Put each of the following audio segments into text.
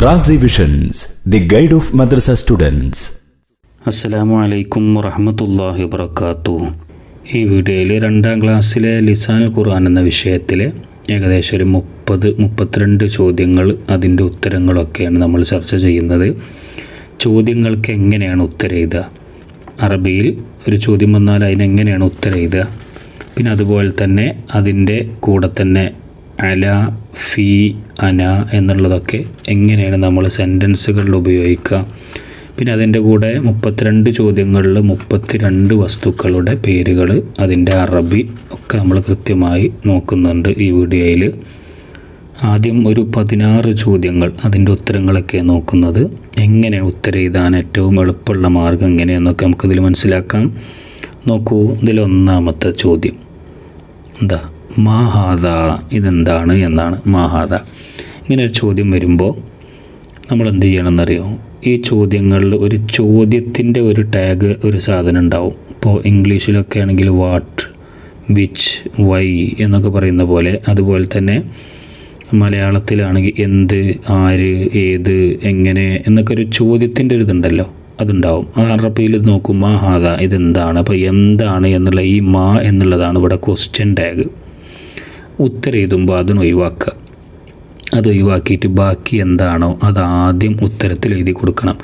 Razi visions, the guide of madrasa students. അസ്സലാമു അലൈക്കും വറഹ്മത്തുള്ളാഹി വബറകാതുഹു. ഈ വീഡിയോയിൽ 2ാം ക്ലാസ്സിലെ ലിസാനുൽ ഖുർആൻ എന്ന വിഷയത്തിലെ ഏകദേശം ഒരു 32 ചോദ്യങ്ങൾ, അതിൻ്റെ ഉത്തരങ്ങളൊക്കെയാണ് നമ്മൾ ചർച്ച ചെയ്യുന്നത്. ചോദ്യങ്ങൾക്ക് എങ്ങനെയാണ് ഉത്തരം എഴുതുക, അറബിയിൽ ഒരു ചോദ്യം വന്നാൽ അതിനെങ്ങനെയാണ് ഉത്തരം എഴുതുക, പിന്നെ അതുപോലെ തന്നെ അതിൻ്റെ കൂടെ തന്നെ അല, ഫി, അന എന്നുള്ളതൊക്കെ എങ്ങനെയാണ് നമ്മൾ സെൻറ്റൻസുകളിൽ ഉപയോഗിക്കുക. പിന്നെ അതിൻ്റെ കൂടെ 32 ചോദ്യങ്ങളിൽ 32 വസ്തുക്കളുടെ പേരുകൾ, അതിൻ്റെ അറബി ഒക്കെ നമ്മൾ കൃത്യമായി നോക്കുന്നുണ്ട് ഈ വീഡിയോയിൽ. ആദ്യം ഒരു 16 ചോദ്യങ്ങൾ, അതിൻ്റെ ഉത്തരങ്ങളൊക്കെ നോക്കുന്നത്. എങ്ങനെ ഉത്തരം എഴുതാൻ ഏറ്റവും എളുപ്പമുള്ള മാർഗ്ഗം എങ്ങനെയെന്നൊക്കെ നമുക്കിതിൽ മനസ്സിലാക്കാം. നോക്കൂ, ഇതിൽ 1ാമത്തെ ചോദ്യം എന്താ? മാഹാദ, ഇതെന്താണ് എന്നാണ്. മാഹാദ ഇങ്ങനെ ഒരു ചോദ്യം വരുമ്പോൾ നമ്മൾ എന്ത് ചെയ്യണമെന്നറിയോ? ഈ ചോദ്യങ്ങളിൽ ഒരു ചോദ്യത്തിൻ്റെ ഒരു ടാഗ്, ഒരു സാധനം ഉണ്ടാവും. ഇപ്പോൾ ഇംഗ്ലീഷിലൊക്കെ ആണെങ്കിൽ വാട്ട്, വിച്ച്, വൈ എന്നൊക്കെ പറയുന്ന പോലെ, അതുപോലെ തന്നെ മലയാളത്തിലാണെങ്കിൽ എന്ത്, ആര്, ഏത്, എങ്ങനെ എന്നൊക്കെ ഒരു ചോദ്യത്തിൻ്റെ ഒരു ഇതുണ്ടല്ലോ, അതുണ്ടാവും. അറബിയിൽ നോക്കും മാഹാദ, ഇതെന്താണ്. അപ്പോൾ എന്താണ് എന്നുള്ള ഈ മാ എന്നുള്ളതാണ് ഇവിടെ ക്വസ്റ്റ്യൻ ടാഗ്. ഉത്തരം എഴുതുമ്പോൾ അതിന് ഒഴിവാക്കുക. അത് ഒഴിവാക്കിയിട്ട് ബാക്കി എന്താണോ അത് ആദ്യം ഉത്തരത്തിൽ എഴുതി കൊടുക്കണം.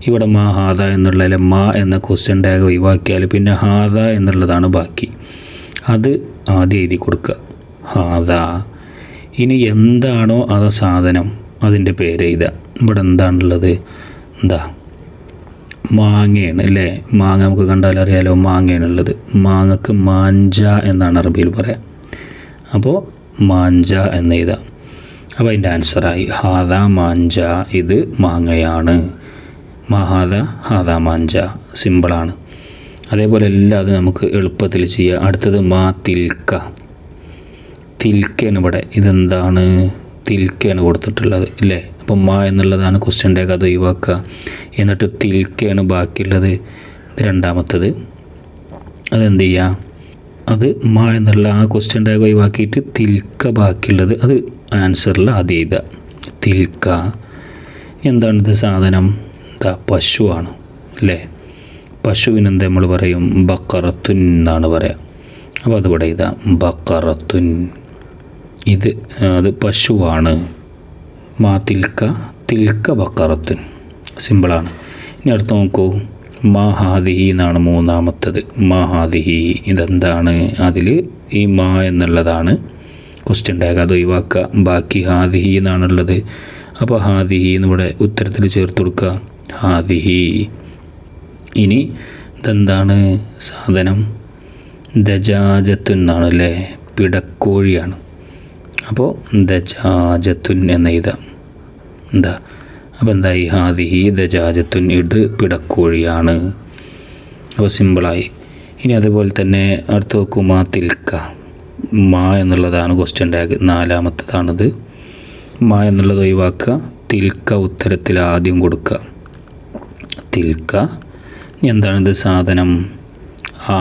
ഇവിടെ മാഹാദ എന്നുള്ളതിൽ മാ എന്ന ക്വസ്റ്റ്യൻ ടാഗ് ഒഴിവാക്കിയാൽ പിന്നെ ഹാദ എന്നുള്ളതാണ് ബാക്കി. അത് ആദ്യം എഴുതി കൊടുക്കുക, ഹാദ. ഇനി എന്താണോ അത് സാധനം, അതിൻ്റെ പേര് എഴുതുക. ഇവിടെ എന്താണുള്ളത്? എന്താ? മാങ്ങയാണ് അല്ലേ? മാങ്ങ നമുക്ക് കണ്ടാൽ അറിയാലോ, മാങ്ങയാണുള്ളത്. മാങ്ങക്ക് മാഞ്ച എന്നാണ് അറബിയിൽ പറയാം. അപ്പോൾ മാഞ്ച എന്ന് എഴുതാം. അപ്പോൾ അതിൻ്റെ ആൻസറായി ഹാദ മാഞ്ച, ഇത് മാങ്ങയാണ്. മാഹാദ, ഹാദ മാഞ്ച, സിമ്പിളാണ്. അതേപോലെ എല്ലാം അത് നമുക്ക് എളുപ്പത്തിൽ ചെയ്യാം. അടുത്തത് മാ തിൽക്ക. തിൽക്കയാണ് ഇവിടെ. ഇതെന്താണ്? തിൽക്കയാണ് കൊടുത്തിട്ടുള്ളത് അല്ലേ? അപ്പം മാ എന്നുള്ളതാണ് ക്വസ്റ്റ്യൻ ടാഗ്, അത് ഒഴിവാക്കുക. എന്നിട്ട് തിൽക്കയാണ് ബാക്കിയുള്ളത്. ഇത് 2ാമത്തത്. അതെന്ത് ചെയ്യുക? അത് മാ എന്നുള്ള ആ ക്വസ്റ്റ്യൻ ടാഗ് ഒഴിവാക്കിയിട്ട് തിൽക്ക ബാക്കിയുള്ളത് അത് ആൻസറിൽ ആദ്യം എഴുതുക, തിൽക്ക. എന്താണിത് സാധനം? എന്താ? പശുവാണ് അല്ലേ? പശുവിനെന്താ നമ്മൾ പറയും? ബക്കറത്തുൻ എന്നാണ് പറയുക. അപ്പോൾ അതിവിടെ എഴുതാം, ബക്കറത്തുൻ. അത് പശുവാണ്. മാ തിൽക്ക, തിൽക്ക ബക്കറത്തുൻ. സിമ്പിളാണ്. ഇനി അടുത്ത് നോക്കൂ, മാഹാദിഹി എന്നാണ് 3ാമത്തത്. മാഹാദിഹി, ഇതെന്താണ്? അതിൽ ഈ മാ എന്നുള്ളതാണ് ക്വസ്റ്റ്യൻ ടാഗ്, അത് ഒഴിവാക്കുക. ബാക്കി ഹാദിഹി എന്നാണുള്ളത്. അപ്പോൾ ഹാദിഹി എന്നിവിടെ ഉത്തരത്തിൽ ചേർത്ത് കൊടുക്കുക, ഹാദിഹി. ഇനി ഇതെന്താണ് സാധനം? ദജാജത്തുൻ എന്നാണല്ലേ? പിടക്കോഴിയാണ്. അപ്പോൾ ദജാജത്തുൻ എന്ന് എഴുതാം. എന്താ? അപ്പോൾ എന്തായി? ഹാദിഹി ദജാജത്തുൻ, ഇത് പിടക്കോഴിയാണ്. അപ്പോൾ സിമ്പിളായി. ഇനി അതുപോലെ തന്നെ അടുത്ത് നോക്കൂ, മാ തിൽക്ക. മാ എന്നുള്ളതാണ് ക്വസ്റ്റ്യൻ ടാഗ്, 4ാമത്തതാണിത്. മാ എന്നുള്ളത് ഒഴിവാക്കുക, തിൽക്ക ഉത്തരത്തിൽ ആദ്യം കൊടുക്കുക, തിൽക്ക. ഇനി എന്താണിത് സാധനം?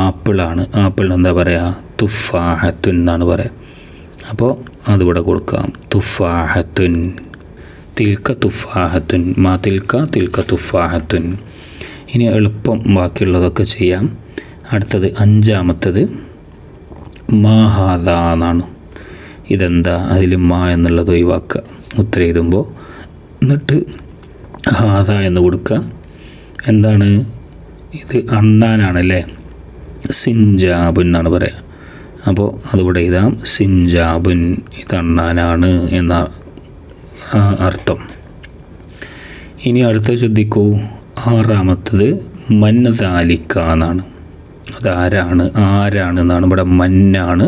ആപ്പിളാണ്. ആപ്പിളിന് എന്താ പറയുക? തുഫാഹത്തുൻ എന്നാണ് പറയുക. അപ്പോൾ അതിവിടെ കൊടുക്കാം, തുഫാഹത്തുൻ. തിൽക്ക തുഫാഹത്തുൻ, മാ തിൽക്ക, തിൽക്ക തുഫാഹത്തുൻ. ഇനി എളുപ്പം ബാക്കിയുള്ളതൊക്കെ ചെയ്യാം. അടുത്തത് 5ാമത്തത് മാഹാദ എന്നാണ്. ഇതെന്താ? അതിൽ മാ എന്നുള്ളത് ഒഴിവാക്കുക ഉത്തരം എഴുതുമ്പോൾ. എന്നിട്ട് ഹാദ എന്ന് കൊടുക്കുക. എന്താണ് ഇത്? അണ്ണാനാണല്ലേ? സിഞ്ചാബുൻ എന്നാണ് പറയുക. അപ്പോൾ അതിവിടെ എഴുതാം, സിഞ്ചാബുൻ, ഇത് അണ്ണാനാണ് എന്ന അർത്ഥം. ഇനി അടുത്ത ശ്രദ്ധിക്കൂ, 6ാമത്തത് മന്നദാലിക്ക എന്നാണ്. അതാരാണ്? ആരാണ് എന്നാണ്. ഇവിടെ മന്നാണ്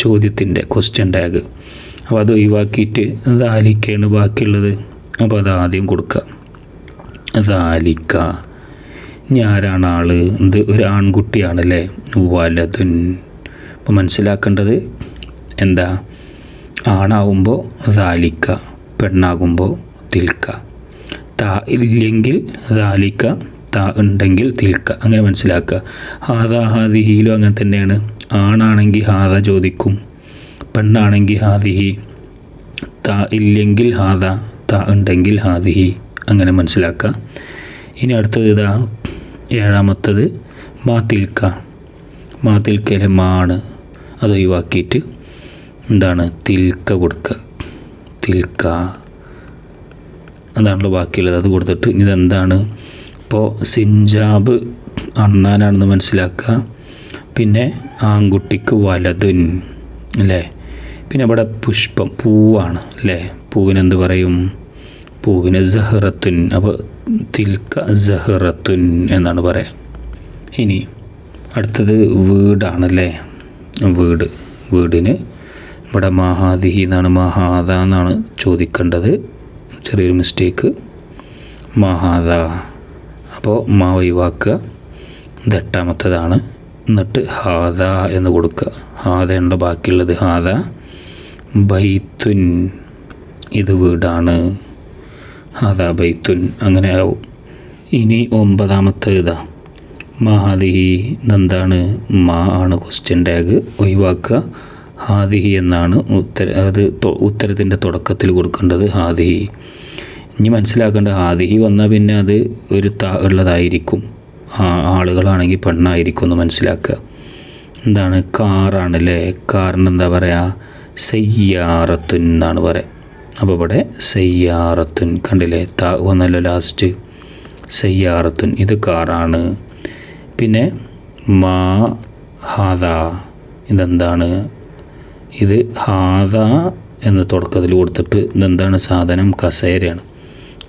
ചോദ്യത്തിൻ്റെ ക്വസ്റ്റ്യൻ ടാഗ്. അപ്പോൾ അത് ഒഴിവാക്കിയിട്ട് ദാലിക്കയാണ് ബാക്കിയുള്ളത്. അപ്പോൾ അത് ആദ്യം കൊടുക്കുക, ദാലിക്ക. ഇനി ആരാണ് ആള്? ഇത് ഒരു ആൺകുട്ടിയാണല്ലേ? വലതുൻ. അപ്പോൾ മനസ്സിലാക്കേണ്ടത് എന്താ? ആണാവുമ്പോൾ ദാലിക്ക, പെണ്ണാകുമ്പോൾ തിൽക്ക. താ ഇല്ലെങ്കിൽ ദാലിക്ക, താ ഉണ്ടെങ്കിൽ തിൽക്ക. അങ്ങനെ മനസ്സിലാക്കുക. ഹാദ ഹാദിഹിയിലും അങ്ങനെ തന്നെയാണ്. ആണാണെങ്കിൽ ഹാദ ചോദിക്കും, പെണ്ണാണെങ്കിൽ ഹാദിഹി, താ ഇല്ലെങ്കിൽ ഹാദ, ത ഉണ്ടെങ്കിൽ ഹാദിഹി അങ്ങനെ മനസ്സിലാക്കുക. ഇനി അടുത്തത് ഇതാ 7ാമത്തത് മാതിൽക്കയിലെ മാണ് അത് ഒഴിവാക്കിയിട്ട് എന്താണ് തിൽക്ക കൊടുക്കുക. തിൽക്ക അതാണല്ലോ ബാക്കിയുള്ളത്, അത് കൊടുത്തിട്ട് ഇതെന്താണ്. ഇപ്പോൾ സിഞ്ചാബ് അണ്ണാനാണെന്ന് മനസ്സിലാക്കുക. പിന്നെ ആൺകുട്ടിക്ക് വലതുൻ അല്ലേ. പിന്നെ ഇവിടെ പുഷ്പം പൂവാണ് അല്ലേ, പൂവിനെന്ത് പറയും, പൂവിന് സഹറത്തുൻ. അപ്പോൾ തിൽക്ക സഹറത്തുൻ എന്നാണ് പറയാം. ഇനി അടുത്തത് വീടാണല്ലേ, വീടിന് ഇവിടെ മഹാദിഹി എന്നാണ്, മഹാദ എന്നാണ് ചോദിക്കേണ്ടത്. ചെറിയൊരു മിസ്റ്റേക്ക്, മഹാദ. അപ്പോൾ മാ ഒഴിവാക്കുക. ഇത് 8ാമത്തതാണ്. എന്നിട്ട് ഹാദ എന്ന് കൊടുക്കുക. ഹാദയുണ്ട് ബാക്കിയുള്ളത്. ഹാദ ബൈത്തുൻ, ഇത് വീടാണ്. ഹാദ ബൈത്തുൻ അങ്ങനെ ആവും. ഇനി 9ാമത്തെ ഇതാ മഹാദിഹി. ഇതെന്താണ്, മാ ആണ് ക്വസ്റ്റ്യൻ ടാഗ്, ഒഴിവാക്കുക. ഹാദിഹി എന്നാണ് ഉത്തരത്തിൻ്റെ തുടക്കത്തിൽ കൊടുക്കേണ്ടത്. ഹാദിഹി. ഇനി മനസ്സിലാക്കേണ്ട, ഹാദിഹി വന്നാൽ പിന്നെ അത് ഒരു ത ഉള്ളതായിരിക്കും, ആളുകളാണെങ്കിൽ പെണ്ണായിരിക്കും എന്ന് മനസ്സിലാക്കുക. എന്താണ്, കാറാണല്ലേ. കാറിന് എന്താ പറയുക, സയ്യാറത്തുൻ എന്നാണ് പറയുക. അപ്പോൾ ഇവിടെ സയ്യാറത്തുൻ കണ്ടില്ലേ, ത വന്നല്ലോ ലാസ്റ്റ്. സയ്യാറത്തുൻ ഇത് കാറാണ്. പിന്നെ മാ ഹാദ, ഇതെന്താണ്, ഇത് ഹാദ എന്ന് തുടക്കത്തിൽ കൊടുത്തിട്ട് ഇതെന്താണ് സാധനം, കസേരയാണ്.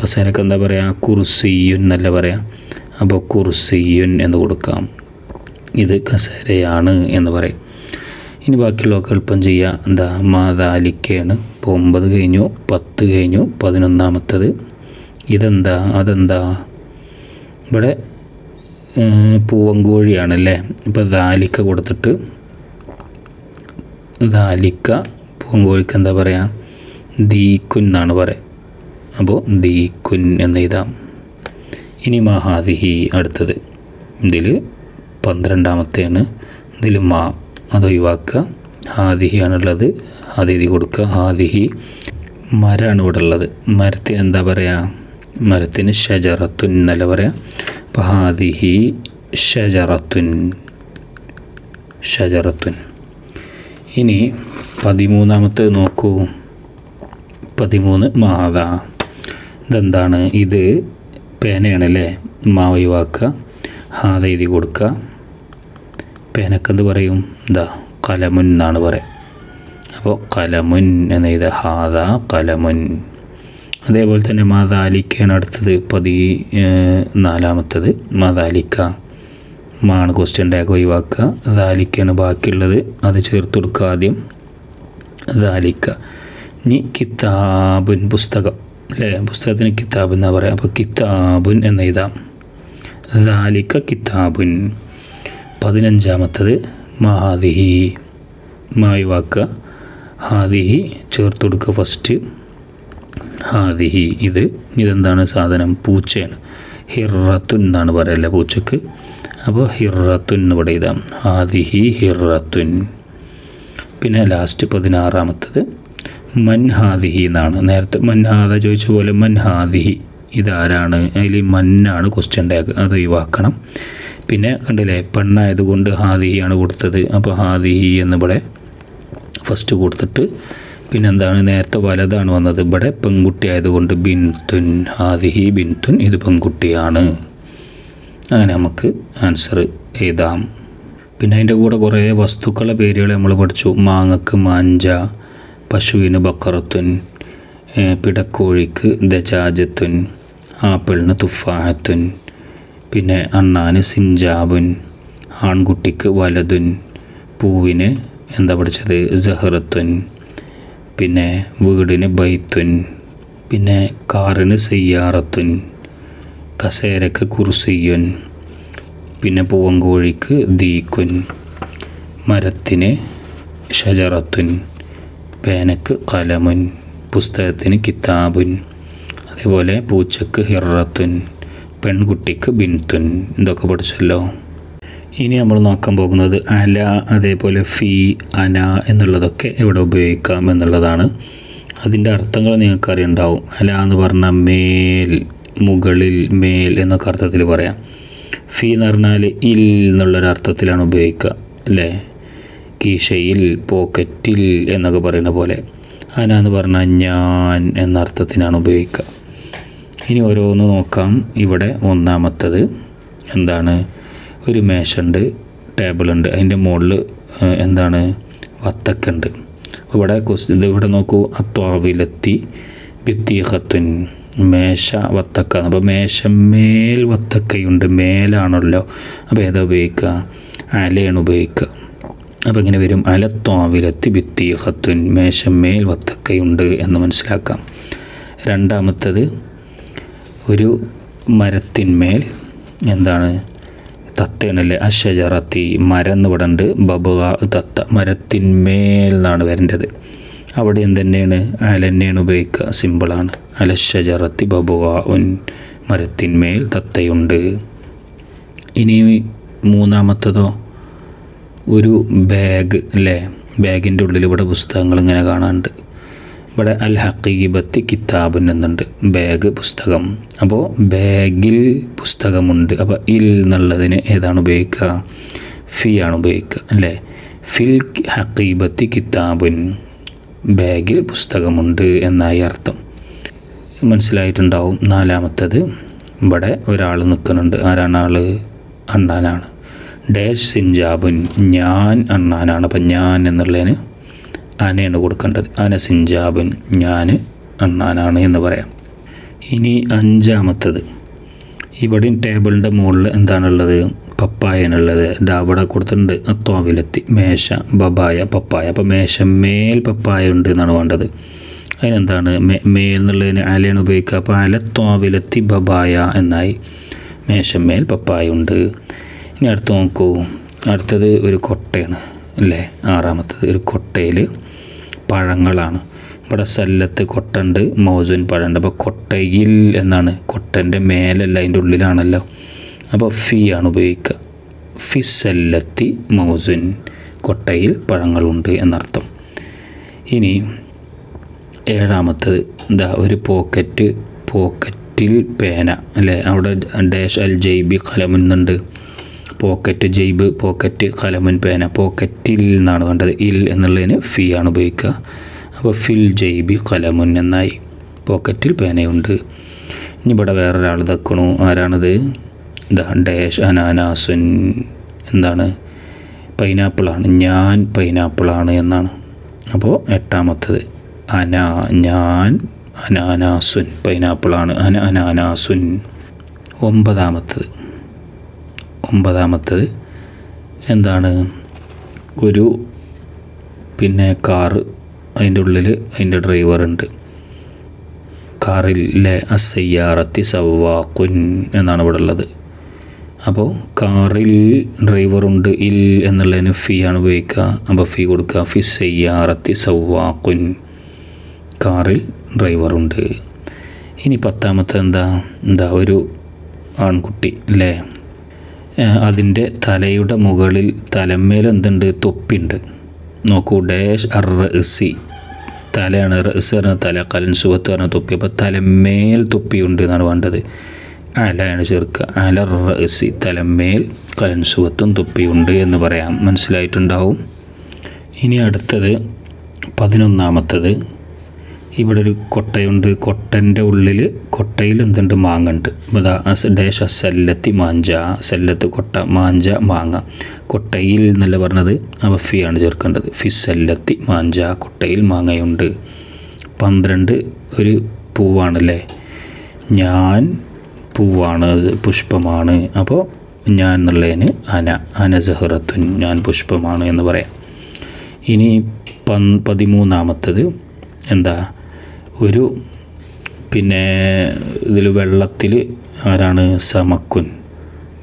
കസേരക്ക് എന്താ പറയുക, കുർസിയുൻ എന്നല്ല പറയാം. അപ്പോൾ കുർസിയുൻ എന്ന് കൊടുക്കാം. ഇത് കസേരയാണ് എന്ന് പറയും. ഇനി ബാക്കിയുള്ളതൊക്കെ എളുപ്പം ചെയ്യുക. എന്താ, മാതാലിക്കയാണ്. ഇപ്പോൾ 9 കഴിഞ്ഞു, 10 കഴിഞ്ഞു, 11ാമത്തത് ഇതെന്താ, അതെന്താ, ഇവിടെ പൂവങ്കോഴിയാണല്ലേ. ഇപ്പോൾ ദാലിക്ക കൊടുത്തിട്ട് ദാലിക്ക, പൂവങ്കോഴിക്ക് എന്താ പറയുക, ദീക്കുൻ എന്നാണ് പറയുക. അപ്പോൾ ദീക്കുൻ എന്ന് എഴുതാം. ഇനി മഹാദിഹി അടുത്തത്. ഇതിൽ 12ാമത്തെയാണ്. ഇതിൽ മാ അത് ഒഴിവാക്കുക. ഹാദിഹി ആണുള്ളത്, അത് എഴുതി കൊടുക്കുക. ഹാദിഹി മരമാണ് ഇവിടെ ഉള്ളത്. മരത്തിന് എന്താ പറയുക, മരത്തിന് ഷജറത്തുൻ എന്നല്ല പറയാം. അപ്പോൾ ഹാദിഹി ഷജറത്തുൻ. ഇനി 13ാമത്തെ നോക്കൂ. 13 മാത. ഇതെന്താണ്, ഇത് പേനയാണല്ലേ. മാ ഒഴിവാക്കുക. ഹാദ എഴുതി കൊടുക്കുക. പേനക്കെന്ത് പറയും, എന്താ, കലമുൻ എന്നാണ് പറയുക. അപ്പോൾ കലമുൻ എന്ന് എഴുതുക. ഹാദ കലമുൻ. അതേപോലെ തന്നെ മാതാലിക്കയാണ് അടുത്തത്. 14ാമത്തത് മാതാലിക്ക. മാണ് ക്വസ്റ്റ്യൻ ടാഗ് ഒഴിവാക്കുക. ദാലിക്കയാണ് ബാക്കിയുള്ളത്, അത് ചേർത്ത് കൊടുക്കുക ആദ്യം. ദാലിക്ക. ഇനി കിതാബുൻ പുസ്തകം അല്ലേ, പുസ്തകത്തിന് കിതാബ് എന്നാ പറയുക. അപ്പോൾ കിതാബുൻ എന്ന് എഴുതാം. ദാലിക്ക കിതാബുൻ. 15ാമത്തത് മഹാദിഹി. മാ ഒഴിവാക്കുക. ഹാദിഹി ചേർത്ത് കൊടുക്കുക ഫസ്റ്റ്. ഹാദിഹി ഇതെന്താണ് സാധനം, പൂച്ചയാണ്. ഹിറത്തുൻ എന്നാണ് പറയല്ലേ പൂച്ചക്ക്. അപ്പോൾ ഹിറത്തുൻ എന്ന് ഇവിടെ എഴുതാം. ഹാദിഹി ഹിറത്തുൻ. പിന്നെ ലാസ്റ്റ് 16ാമത്തത് മൻ ഹാദിഹി എന്നാണ്. നേരത്തെ മൻ ഹാദ ചോദിച്ച പോലെ മൻ ഹാദിഹി ഇതാരാണ്, അതിൽ മന്നാണ് ക്വസ്റ്റ്യൻ ടാഗ്, അത് ഒഴിവാക്കണം. പിന്നെ കണ്ടില്ലേ, പെണ്ണായതുകൊണ്ട് ഹാദിഹിയാണ് കൊടുത്തത്. അപ്പോൾ ഹാദിഹി എന്നിവിടെ ഫസ്റ്റ് കൊടുത്തിട്ട് പിന്നെന്താണ്, നേരത്തെ വലതാണ് വന്നത്, ഇവിടെ പെൺകുട്ടി ആയതുകൊണ്ട് ബിൻതുൻ. ഹാദിഹി ബിൻതുൻ, ഇത് പെൺകുട്ടിയാണ്. അങ്ങനെ നമുക്ക് ആൻസർ എഴുതാം. പിന്നെ അതിൻ്റെ കൂടെ കുറേ വസ്തുക്കളുടെ പേരുകൾ നമ്മൾ പഠിച്ചു. മാങ്ങക്ക് മാഞ്ച, പശുവിന് ബക്കറത്തുൻ, പിടക്കോഴിക്ക് ദജാജത്തുൻ, ആപ്പിളിന് തുഫാഹത്തുൻ, പിന്നെ അണ്ണാന് സിഞ്ചാബുൻ, ആൺകുട്ടിക്ക് വലതുൻ, പൂവിന് എന്താ പഠിച്ചത് സഹറത്തുൻ, പിന്നെ വീടിന് ബൈത്തുൻ, പിന്നെ കാറിന് സയ്യാറത്തുൻ, കസേരക്ക് കുർസിയുൻ, പിന്നെ പൂവങ്കോഴിക്ക് ദീക്കുൻ, മരത്തിന് ഷജറത്തുൻ, പേനക്ക് കലമുൻ, പുസ്തകത്തിന് കിതാബുൻ, അതേപോലെ പൂച്ചക്ക് ഹിറത്തുൻ, പെൺകുട്ടിക്ക് ബിൻതുൻ. ഇതൊക്കെ പഠിച്ചല്ലോ. ഇനി നമ്മൾ നോക്കാൻ പോകുന്നത് അല, അതേപോലെ ഫി, അന എന്നുള്ളതൊക്കെ എവിടെ ഉപയോഗിക്കാം എന്നുള്ളതാണ്. അതിൻ്റെ അർത്ഥങ്ങൾ നിങ്ങൾക്ക് അറിയുണ്ടാവും. അല എന്ന് പറഞ്ഞാൽ മേൽ, മുകളിൽ, മേൽ എന്നൊക്കെ അർത്ഥത്തിൽ പറയാം. ഫി എന്ന് പറഞ്ഞാൽ ഇൽ എന്നുള്ളൊരർത്ഥത്തിലാണ് ഉപയോഗിക്കുക അല്ലേ. കീശയിൽ, പോക്കറ്റിൽ എന്നൊക്കെ പറയുന്ന പോലെ. അന എന്ന് പറഞ്ഞാൽ ഞാൻ എന്ന അർത്ഥത്തിനാണ് ഉപയോഗിക്കുക. ഇനി ഓരോന്ന് നോക്കാം. ഇവിടെ ഒന്നാമത്തത് എന്താണ്? ഒരു മേശുണ്ട്, ടേബിളുണ്ട്, അതിൻ്റെ മുകളിൽ എന്താണ്? വത്തക്കുണ്ട്. ഇവിടെ നോക്കൂ, അത്വാവിലെത്തി ബിത്തീഹത്തുൻ, മേശ വത്തക്ക. അപ്പോൾ മേശമേൽ വത്തക്കയുണ്ട്, മേലാണല്ലോ. അപ്പോൾ ഏതാ ഉപയോഗിക്കുക? അലയാണ് ഉപയോഗിക്കുക. അപ്പോൾ ഇങ്ങനെ വരും, അലത്വാവിലെത്തി ബിത്തീഹത്തുൻ, മേശമേൽ വത്തക്കയുണ്ട് എന്ന് മനസ്സിലാക്കാം. രണ്ടാമത്തത് ഒരു മരത്തിന്മേൽ എന്താണ്? തത്തയാണല്ലേ. അഷജറത്തി, മരം എന്ന് ഇവിടെ ഉണ്ട്, ബബുക തത്ത, മരത്തിന്മേൽ എന്നാണ് വരേണ്ടത്. അവിടെ എന്തെന്നെയാണ്? അലന്നെയാണ് ഉപയോഗിക്കുക, സിമ്പിളാണ്. അലഷജറത്തി ബബുക ഉൻ, മരത്തിന്മേൽ തത്തയുണ്ട്. ഇനി മൂന്നാമത്തതോ ഒരു ബാഗ് അല്ലേ. ബാഗിൻ്റെ ഉള്ളിൽ ഇവിടെ പുസ്തകങ്ങൾ ഇങ്ങനെ കാണാനുണ്ട്. ഇവിടെ അൽ ഹഖീബത്തി കിതാബൻ എന്നുണ്ട്, ബാഗ് പുസ്തകം. അപ്പോൾ ബാഗിൽ പുസ്തകമുണ്ട്. അപ്പോൾ ഇൽ എന്നുള്ളതിന് ഏതാണ് ഉപയോഗിക്കുക? ഫി ആണ് ഉപയോഗിക്കുക അല്ലേ. ഫിൽ ഹഖീബത്തി കിതാബുൻ, ബാഗിൽ പുസ്തകമുണ്ട് എന്നായി അർത്ഥം. മനസ്സിലായിട്ടുണ്ടാവും. നാലാമത്തത് ഇവിടെ ഒരാൾ നിൽക്കുന്നുണ്ട്. ആരാണ് ആൾ? അണ്ണാനാണ്. ഡാഷ് സിൻജാബുൻ, ഞാൻ അണ്ണാനാണ്. അപ്പം ഞാൻ എന്നുള്ളതിന് അനയാണ് കൊടുക്കേണ്ടത്. അന സിൻജാബുൻ, ഞാൻ അണ്ണാനാണ് എന്ന് പറയാം. ഇനി അഞ്ചാമത്തത്, ഇവിടെയും ടേബിളിൻ്റെ മുകളിൽ എന്താണുള്ളത്? പപ്പായനുള്ളത്. അവിടെ കൊടുത്തിട്ടുണ്ട് അത്വാവിലെത്തി, മേശ, ബബായ, പപ്പായ. അപ്പോൾ മേശമേൽ പപ്പായ ഉണ്ട് എന്നാണ് വേണ്ടത്. അതിനെന്താണ്? മേൽ എന്നുള്ളതിന് അലയാണ് ഉപയോഗിക്കുക. അപ്പോൾ അലത്വാവിലെത്തി ബബായ എന്നായി, മേശമേൽ പപ്പായ ഉണ്ട്. ഇനി അടുത്ത് നോക്കൂ, അടുത്തത് ഒരു കൊട്ടയാണ് അല്ലേ. ആറാമത്തത് ഒരു കൊട്ടയിൽ പഴങ്ങളാണ്. ഇവിടെ സല്ലത്ത് കൊട്ടുണ്ട്, മൗസുൻ പഴമുണ്ട്. അപ്പോൾ കൊട്ടയിൽ എന്നാണ്, കൊട്ടൻ്റെ മേലല്ല, അതിൻ്റെ ഉള്ളിലാണല്ലോ. അപ്പോൾ ഫി ആണ് ഉപയോഗിക്കുക. ഫി സല്ലത്തി മൗസുൻ, കൊട്ടയിൽ പഴങ്ങളുണ്ട് എന്നർത്ഥം. ഇനി ഏഴാമത്തത് എന്താ? ഒരു പോക്കറ്റിൽ പേന അല്ലേ. അവിടെ ഡാഷ് അൽ ജൈബി കലമുന്നുണ്ട്. പോക്കറ്റ്, ജൈബ്, പോക്കറ്റ്, കലമുൻ, പേന. പോക്കറ്റിൽ എന്നാണ് വേണ്ടത്. ഇൽ എന്നുള്ളതിന് ഫി ആണ് ഉപയോഗിക്കുക. അപ്പോൾ ഫിൽ ജൈബി കലമുൻ എന്നായി, പോക്കറ്റിൽ പേനയുണ്ട്. ഇനി ഇവിടെ വേറൊരാൾ തക്കണു. ആരാണത്? ഡാഷ് അനാനാസുൻ, എന്താണ്? പൈനാപ്പിളാണ്. ഞാൻ പൈനാപ്പിളാണ് എന്നാണ്. അപ്പോൾ എട്ടാമത്തത് ഞാൻ അനാനാസുൻ, പൈനാപ്പിളാണ്. അനാനാസുൻ. ഒമ്പതാമത്തത് എന്താണ്? ഒരു കാറ്, അതിൻ്റെ ഉള്ളിൽ അതിൻ്റെ ഡ്രൈവറുണ്ട്. കാറിലെ അസയ്യാറത്തി സവാഖുൻ എന്നാണ് ഇവിടെ ഉള്ളത്. അപ്പോൾ കാറിൽ ഡ്രൈവറുണ്ട്, ഇൽ എന്നുള്ളതിന് ഫി ആണ് ഉപയോഗിക്കുക. അപ്പോൾ ഫി കൊടുക്കുക. ഫി സയ്യാറത്തി സവാഖുൻ, കാറിൽ ഡ്രൈവറുണ്ട്. ഇനി പത്താമത്തെ എന്താ? ഒരു ആൺകുട്ടി അല്ലേ. അതിൻ്റെ തലയുടെ മുകളിൽ, തലമേൽ എന്തുണ്ട്? തൊപ്പിയുണ്ട്. നോക്കൂ, ഡാഷ് അർസി, തലയാണ്. റസ് പറഞ്ഞ തല, കലൻ സുവത്ത് പറഞ്ഞ തൊപ്പി. അപ്പോൾ തലമേൽ തൊപ്പിയുണ്ട് എന്നാണ് വേണ്ടത്. അലയാണ് ചേർക്കുക. അല റസി, തലമേൽ കലൻ സുവത്തും തൊപ്പിയുണ്ട് എന്ന് പറയാം. മനസ്സിലായിട്ടുണ്ടാവും. ഇനി അടുത്തത് 11ാമത്തത്, ഇവിടെ ഒരു കൊട്ടയുണ്ട്. കൊട്ടയിൽ എന്തുണ്ട്? മാങ്ങുണ്ട്. ഡാഷ് സല്ലത്തി മാഞ്ച, സല്ലത്ത് കൊട്ട, മാഞ്ച മാങ്ങ. കൊട്ടയിൽ എന്നല്ല പറഞ്ഞത്, അപ്പോൾ ഫി ആണ് ചേർക്കേണ്ടത്. ഫി സല്ലത്തി മാഞ്ച, കൊട്ടയിൽ മാങ്ങയുണ്ട്. 12 ഒരു പൂവാണല്ലേ. ഞാൻ പൂവാണ്, പുഷ്പമാണ്. അപ്പോൾ ഞാൻ എന്നുള്ളതിന് അന സഹറത്തുൻ, ഞാൻ പുഷ്പമാണ് എന്ന് പറയാം. ഇനി 13ാമത്തത് എന്താ? ഒരു ഇതിൽ വെള്ളത്തിൽ ആരാണ്? സമക്കുൻ,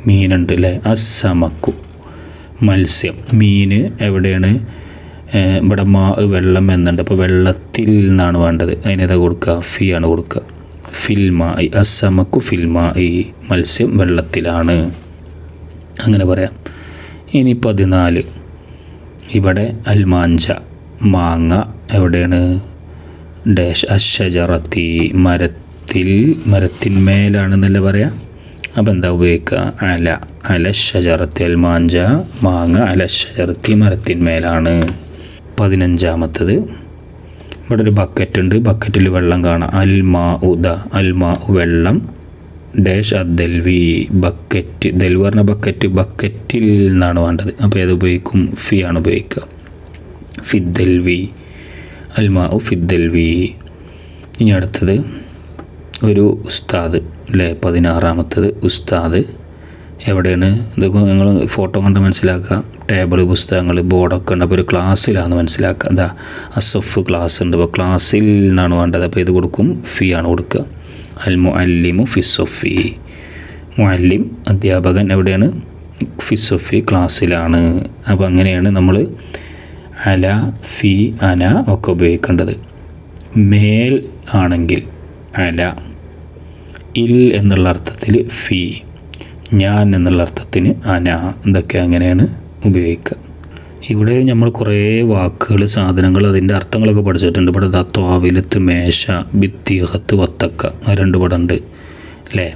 മീനുണ്ട് അല്ലേ. അസമക്കു, മത്സ്യം. മീന് എവിടെയാണ്? ഇവിടെ വെള്ളം എന്നുണ്ട്. അപ്പോൾ വെള്ളത്തിൽ നിന്നാണ് വേണ്ടത്. അതിനേതാ കൊടുക്കുക? ഫി ആണ് കൊടുക്കുക. ഫിൽമായി, അസമക്കു ഫിൽമായി, മത്സ്യം വെള്ളത്തിലാണ്. അങ്ങനെ പറയാം. ഇനി 14, ഇവിടെ അൽമാഞ്ച, മാങ്ങ എവിടെയാണ്? ഡാഷ് അശ്ശജറത്തി മരത്തിന്മേലാണെന്നല്ലേ പറയാം. അപ്പം എന്താ ഉപയോഗിക്കുക? അല അലശ്ശജറത്തി. അൽ മാഞ്ച മാങ്ങ അലശ്ശജറത്തി മരത്തിന്മേലാണ്. 15 ഇവിടെ ഒരു ബക്കറ്റ് ഉണ്ട്. ബക്കറ്റിൽ വെള്ളം കാണാം. അൽമാ വെള്ളം ഡാഷ് അദ്ദൽവി ബക്കറ്റ്. ദൽവി പറഞ്ഞ ബക്കറ്റിൽ നിന്നാണ് വേണ്ടത്. അപ്പോൾ ഏത് ഉപയോഗിക്കും? ഫി ആണ് ഉപയോഗിക്കുക. ഫിദ്ദൽവി അൽമാ ഫിദ്ദൽവി. ഇനി അടുത്തത് ഒരു ഉസ്താദ് അല്ലേ? 16 ഉസ്താദ്. എവിടെയാണ് ഇതൊക്കെ നിങ്ങൾ ഫോട്ടോ കണ്ട് മനസ്സിലാക്കുക. ടേബിൾ, പുസ്തകങ്ങൾ, ബോർഡൊക്കെ ഉണ്ട്. അപ്പോൾ ഒരു ക്ലാസ്സിലാണെന്ന് മനസ്സിലാക്കുക. അതാ അസഫ് ക്ലാസ് ഉണ്ട്. അപ്പോൾ ക്ലാസ്സിൽ നിന്നാണ് വേണ്ടത്. അപ്പോൾ ഇത് കൊടുക്കും? ഫി ആണ് കൊടുക്കുക. അൽ മുഅല്ലിമു ഫിസ്സൊഫി. മുഅല്ലിം അധ്യാപകൻ എവിടെയാണ്? ഫിസ്സൊഫി ക്ലാസ്സിലാണ്. അപ്പോൾ അങ്ങനെയാണ് നമ്മൾ അല, ഫി, അന ഒക്കെ ഉപയോഗിക്കേണ്ടത്. മേൽ ആണെങ്കിൽ അല, ഇൽ എന്നുള്ള അർത്ഥത്തിൽ ഫി, ഞാൻ എന്നുള്ള അർത്ഥത്തിന് അന. ഇതൊക്കെ അങ്ങനെയാണ് ഉപയോഗിക്കുക. ഇവിടെ നമ്മൾ കുറേ വാക്കുകൾ, സാധനങ്ങൾ, അതിൻ്റെ അർത്ഥങ്ങളൊക്കെ പഠിച്ചിട്ടുണ്ട്. ഇവിടെ ത്വാവിലത്ത് മേശ, ബിത്തീഹത്ത് വത്തക്ക, 2 പടം ഉണ്ട് അല്ലേ?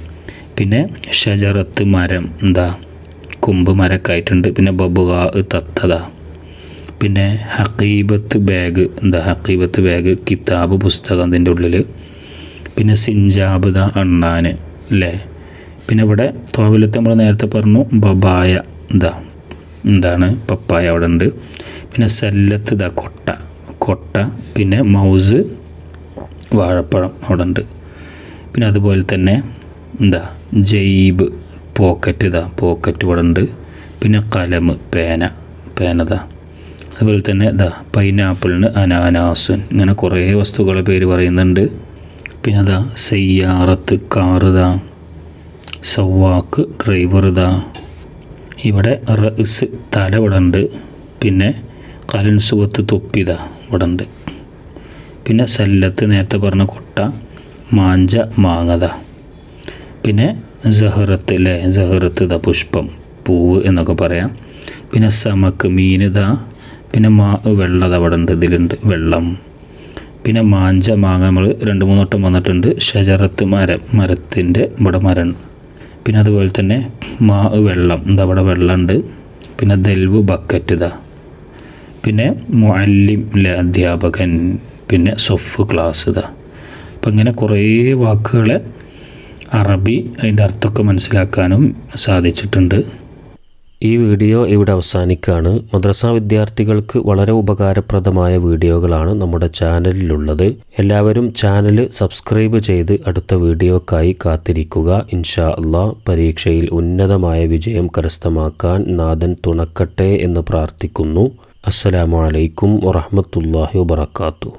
പിന്നെ ഷജറത്ത് മരം, എന്താ കൊമ്പ് മരക്കായിട്ടുണ്ട്. പിന്നെ ബബുഗ തത്തത. പിന്നെ ഹക്കീബത്ത് ബാഗ്, എന്താ ഹക്കീബത്ത് ബാഗ്, കിതാബ് പുസ്തകം അതിൻ്റെ ഉള്ളിൽ. പിന്നെ സിഞ്ചാബ് അണ്ണാന് അല്ലേ? പിന്നെ ഇവിടെ ത്വാവിലത്ത് നമ്മൾ നേരത്തെ പറഞ്ഞു ബബായ, എന്താണ് പപ്പായ അവിടെ ഉണ്ട്. പിന്നെ സല്ലത്ത് കൊട്ട. പിന്നെ മൗസ് വാഴപ്പഴം അവിടെ ഉണ്ട്. പിന്നെ അതുപോലെ തന്നെ ജൈബ് പോക്കറ്റ് ഇവിടെ ഉണ്ട്. പിന്നെ കലം പേനതാ. അതുപോലെ തന്നെ പൈനാപ്പിളിന് അനാനാസുൻ. ഇങ്ങനെ കുറേ വസ്തുക്കളുടെ പേര് പറയുന്നുണ്ട്. പിന്നെ സയ്യാറത്ത് കാറ്, സവാക്ക് ഡ്രൈവർ. ഇവിടെ റസ് തല ഇവിടെ ഉണ്ട്. പിന്നെ കലൻസുവത്ത് തൊപ്പിത ഇവിടെ ഉണ്ട്. പിന്നെ സല്ലത്ത് നേരത്തെ പറഞ്ഞ കൊട്ട, മാഞ്ച മാങ്ങത. പിന്നെ സഹറത്ത് അല്ലേ? സഹറത്ത് പുഷ്പം, പൂവ് എന്നൊക്കെ പറയാം. പിന്നെ സമക്ക് മീൻ. പിന്നെ വെള്ളത് അവിടെ ഉണ്ട്, ഇതിലുണ്ട് വെള്ളം. പിന്നെ മാഞ്ച മാങ്ങ നമ്മൾ 2-3 വട്ടം വന്നിട്ടുണ്ട്. ഷജറത്ത് മരത്തിൻ്റെ ഇവിടെ മരം. പിന്നെ അതുപോലെ തന്നെ വെള്ളം, അവിടെ വെള്ളമുണ്ട്. പിന്നെ ദൽവ് ബക്കറ്റ്. പിന്നെ മുഅല്ലിം അധ്യാപകൻ. പിന്നെ സൊഫ് ക്ലാസ്. അപ്പം ഇങ്ങനെ കുറേ വാക്കുകളെ അറബി അതിൻ്റെ അർത്ഥമൊക്കെ മനസ്സിലാക്കാനും സാധിച്ചിട്ടുണ്ട്. ഈ വീഡിയോ ഇവിടെ അവസാനിക്കുകയാണ്. മദ്രസ വിദ്യാർത്ഥികൾക്ക് വളരെ ഉപകാരപ്രദമായ വീഡിയോകളാണ് നമ്മുടെ ചാനലിലുള്ളത്. എല്ലാവരും ചാനൽ സബ്സ്ക്രൈബ് ചെയ്ത് അടുത്ത വീഡിയോക്കായി കാത്തിരിക്കുക. ഇൻഷാ അല്ലാഹ് പരീക്ഷയിൽ ഉന്നതമായ വിജയം കരസ്ഥമാക്കാൻ നാഥൻ തുണക്കട്ടെ എന്ന് പ്രാർത്ഥിക്കുന്നു. അസ്സലാമു അലൈക്കും വറഹ്മത്തുള്ളാഹി വബറകാതുഹു.